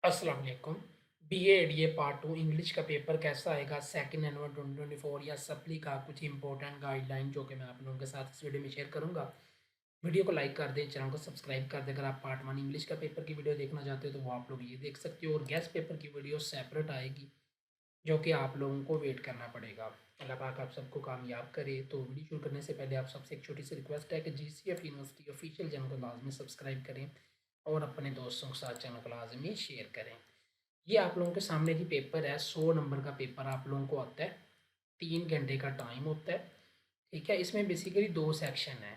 अस्सलाम वालेकुम। BA ADA part 2 English का पेपर कैसा आएगा सेकंड एनुअल 2024 या सप्ली का कुछ इंपॉर्टेंट गाइडलाइन जो कि मैं आप लोगों के साथ इस वीडियो में शेयर करूंगा। वीडियो को लाइक कर दें, चैनल को सब्सक्राइब कर दें। अगर आप पार्ट 1 इंग्लिश का पेपर की वीडियो देखना चाहते हो तो वो आप लोग ये देख सकते हो, और गेस्ट पेपर की वीडियो सेपरेट आएगी जो कि आप लोगों को वेट करना पड़ेगा। अल्लाह पाक आप सबको कामयाब करे। तो वीडियो शुरू करने से पहले आप सबसे एक छोटी सी रिक्वेस्ट है कि जीसीएफ यूनिवर्सिटी ऑफिशियल चैनल को लाजमी सब्सक्राइब करें और अपने दोस्तों के साथ चैनल को लाजमी शेयर करें। ये आप लोगों के सामने जी पेपर है, 100 नंबर का पेपर आप लोगों को आता है। 3 घंटे का टाइम होता है, ठीक है। इसमें बेसिकली 2 सेक्शन है,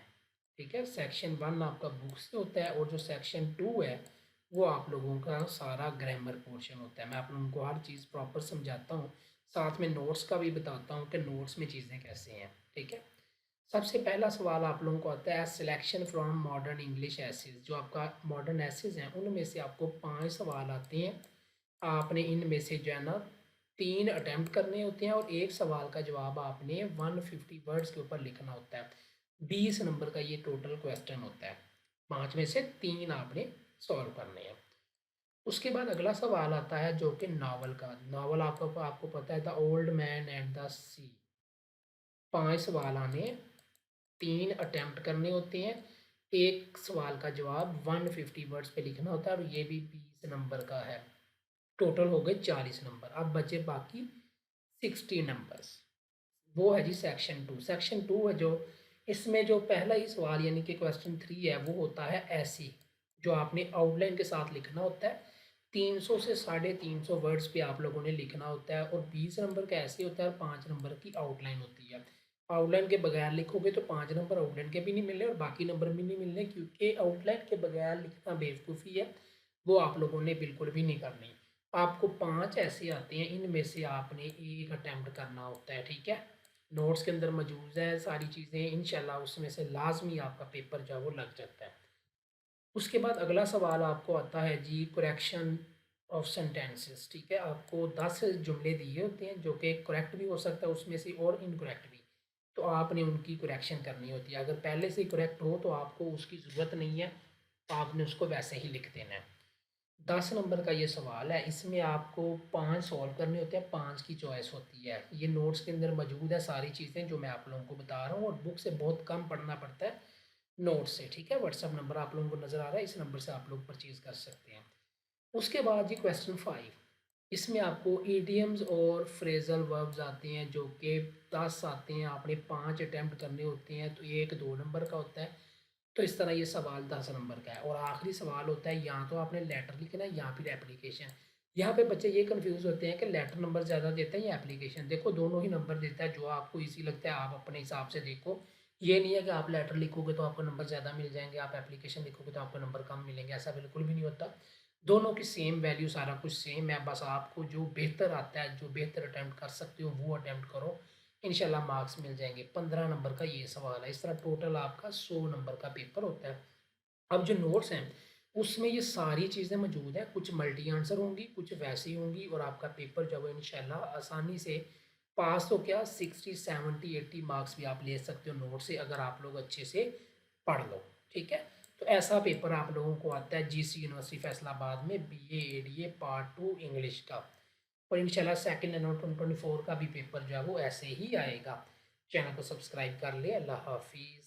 ठीक है। सेक्शन 1 आपका बुक से होता है, और जो सेक्शन 2 है वो आप लोगों का सारा ग्रामर पोर्शन होता है। मैं आप लोगों को हर चीज़ प्रॉपर समझाता हूँ, साथ में नोट्स का भी बताता हूँ कि नोट्स में चीज़ें कैसे हैं, ठीक है। सबसे पहला सवाल आप लोगों को आता है selection from modern English essays. जो आपका मॉडर्न एसेज हैं उनमें से आपको 5 सवाल आते हैं। आपने इनमें से जो है ना 3 अटेम्प्ट करने होते हैं, और एक सवाल का जवाब आपने 150 वर्ड्स के ऊपर लिखना होता है। 20 नंबर का ये टोटल क्वेश्चन होता है। 5 में से 3 आपने सॉल्व करने हैं। उसके बाद अगला सवाल आता है जो कि नावल का। नावल आपको आपको पता है, the old man and the sea. 5 सवाल आने, 3 अटेम्प्ट करने होते हैं। एक सवाल का जवाब 150 वर्ड्स पे लिखना होता है, और ये भी 20 नंबर का है। टोटल हो गए 40 नंबर। अब बचे बाकी 60 नंबर्स। वो है जी सेक्शन 2। सेक्शन 2 है जो, इसमें जो पहला ही सवाल यानी कि क्वेश्चन 3 है वो होता है ऐसी, जो आपने आउटलाइन के साथ लिखना होता है। 300 से 350 वर्ड्स पे आप लोगों ने लिखना होता है, और 20 नंबर का ऐसे होता है, और 5 नंबर की आउटलाइन होती है। आउटलाइन के बगैर लिखोगे तो 5 नंबर आउटलाइन के भी नहीं मिलने और बाकी नंबर भी नहीं मिलने, क्योंकि आउटलाइन के बगैर लिखना बेवकूफ़ी है, वो आप लोगों ने बिल्कुल भी नहीं करनी। आपको 5 ऐसे आते हैं, इनमें से आपने एक अटेम्प्ट करना होता है, ठीक है। नोट्स के अंदर मौजूद है सारी चीज़ें, इंशाल्लाह उसमें से लाजमी आपका पेपर जो है वो लग जाता है। उसके बाद अगला सवाल आपको आता है जी करेक्शन ऑफ सेंटेंसेस, ठीक है। आपको 10 जुमले दिए होते हैं जो कि करेक्ट भी हो सकता है उसमें से, और इनकरेक्ट भी। तो आपने उनकी करेक्शन करनी होती है। अगर पहले से ही करेक्ट हो तो आपको उसकी ज़रूरत नहीं है, तो आपने उसको वैसे ही लिख देना है। 10 नंबर का ये सवाल है, इसमें आपको 5 सॉल्व करने होते हैं, 5 की चॉइस होती है। ये नोट्स के अंदर मौजूद है सारी चीज़ें जो मैं आप लोगों को बता रहा हूँ, और बुक से बहुत कम पढ़ना पड़ता है, नोट्स से, ठीक है। व्हाट्सअप नंबर आप लोगों को नज़र आ रहा है, इस नंबर से आप लोग परचेज़ कर सकते हैं। उसके बाद जी क्वेश्चन 5, इसमें आपको ईडियम्स और फ्रेजल वर्ब्स आते हैं जो कि 10 आते हैं। आपने 5 अटेम्प्ट करने होते हैं, तो एक 2 नंबर का होता है। तो इस तरह ये सवाल 10 नंबर का है, और आखिरी सवाल होता है, यहाँ तो आपने लेटर लिखना है या फिर एप्लीकेशन। यहाँ पे बच्चे ये कंफ्यूज होते हैं कि लेटर नंबर ज़्यादा देता है या एप्लीकेशन। देखो दोनों ही नंबर देता है, जो आपको इजी लगता है आप अपने हिसाब से देखो। ये नहीं है कि आप लेटर लिखोगे तो आपको नंबर ज़्यादा मिल जाएंगे, आप एप्लीकेशन लिखोगे तो आपको नंबर कम मिलेंगे, ऐसा बिल्कुल भी नहीं होता। दोनों की सेम वैल्यू, सारा कुछ सेम है, बस आपको जो बेहतर आता है, जो बेहतर अटैम्प्ट कर सकते हो वो अटैम्प्ट करो, इंशाल्लाह मार्क्स मिल जाएंगे। 15 नंबर का ये सवाल है। इस तरह टोटल आपका 100 नंबर का पेपर होता है। अब जो नोट्स हैं उसमें ये सारी चीज़ें मौजूद हैं, कुछ मल्टी आंसर होंगी, कुछ वैसी होंगी, और आपका पेपर जब इंशाल्लाह आसानी से पास तो क्या 60 70 80 मार्क्स भी आप ले सकते हो नोट से, अगर आप लोग अच्छे से पढ़ लो, ठीक है। तो ऐसा पेपर आप लोगों को आता है जीसी यूनिवर्सिटी फैसलाबाद में, बीए एडीए पार्ट 2 इंग्लिश का। और इंशाल्लाह सेकंड एनुअल 2024 का भी पेपर जो है वो ऐसे ही आएगा। चैनल को सब्सक्राइब कर ले। अल्लाह हाफिज़।